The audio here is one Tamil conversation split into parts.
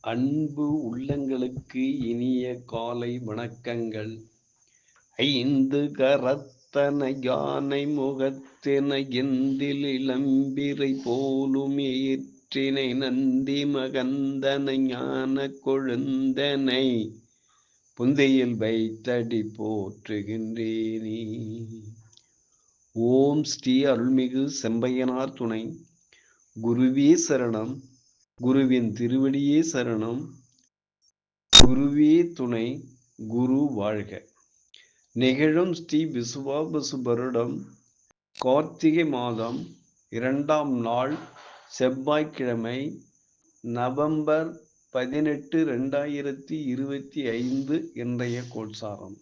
அன்பு உள்ளங்களுக்கு இனிய காலை வணக்கங்கள். ஐந்து கரத்தன யானை முகத்தின எந்தில் இளம்பிறை போலும் ஏற்றினை நந்தி மகந்தன ஞான கொழுந்தனை புந்தையில் வைத்தடி போற்றுகின்றேனே. ஓம் ஸ்ரீ அருள்மிகு செம்பையனார் துணை. குருவே சரணம். குருவின் திருவடியே சரணம். குருவே துணை. குரு வாழ்க. நிகழும் ஸ்ரீ விசுவாபசு வருடம் கார்த்திகை மாதம் 2ஆம் நாள் செவ்வாய்க்கிழமை, நவம்பர் 18, 2025 இன்றைய கோட்சாரம்.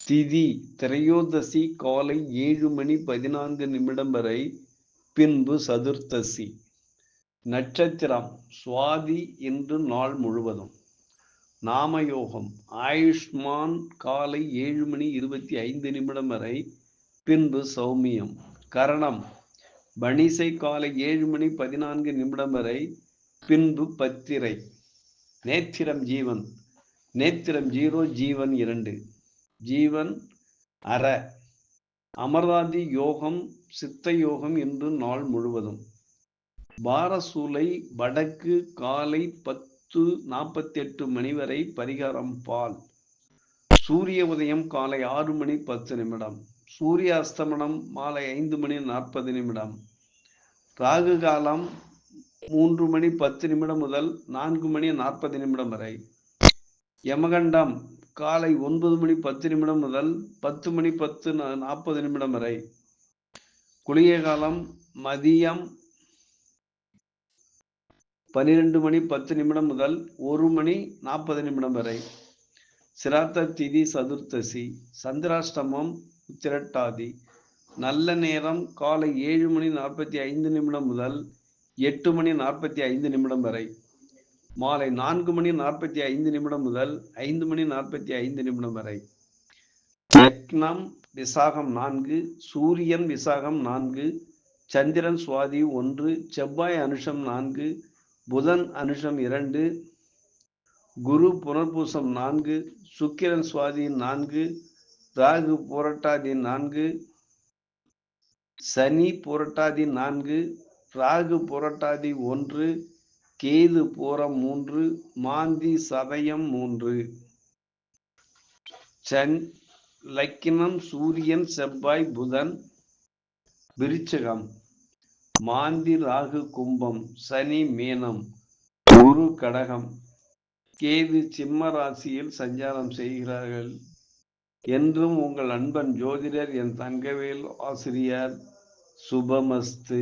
திதி திரையோதசி காலை 7:14 வரை, பின்பு சதுர்த்தசி. நட்சத்திரம் சுவாதி இன்று நாள் முழுவதும். நாமயோகம் ஆயுஷ்மான் காலை 7:25 வரை, பின்பு சௌமியம். கரணம் பணிசை காலை 7:14 வரை, பின்பு பத்திரை. நேத்திரம் ஜீவன். நேத்திரம் 0, ஜீவன் 2. ஜீவன் அற. அமராதி யோகம் சித்த யோகம் இன்று நாள் முழுவதும். பாரசூலை வடக்கு காலை 10:48 வரை, பரிகாரம் பால். சூரிய உதயம் காலை 6:10. சூரிய அஸ்தமனம் மாலை 5:40. ராகு காலம் 3:10 முதல் 4:40 வரை. யமகண்டம் காலை 9:10 முதல் 10:40 வரை. குளிய காலம் மதியம் 12:10 முதல் 1:40 வரை. சிராத்த திதி சதுர்த்தசி. சந்திராஷ்டமம் உத்திரட்டாதி. நல்ல நேரம் காலை 7:45 முதல் 8:45 வரை. மாலை 4:45 முதல் 5:45 வரை. லக்னம் விசாகம் 4, சூரியன் விசாகம் 4, சந்திரன் சுவாதி 1, செவ்வாய் அனுஷம் 4, புதன் அனுஷம் 2, குரு புனர்பூசம் 4, சுக்கிரன் சுவாதி 4, ராகு புரட்டாதி 4, சனி புரட்டாதி 4, ராகு புரட்டாதி 1, கேது பூரம் 3, மாந்தி சதயம் 3. லக்கினம் சூரியன் செவ்வாய் புதன் விருச்சிகம். மாந்தி ராகு கும்பம், சனி மீனம், குரு கடகம், கேது சிம்ம ராசியில் சஞ்சாரம் செய்கிறார்கள். என்றும் உங்கள் அன்பன் ஜோதிடர் என் தங்கவேல் ஆசிரியர். சுபமஸ்து.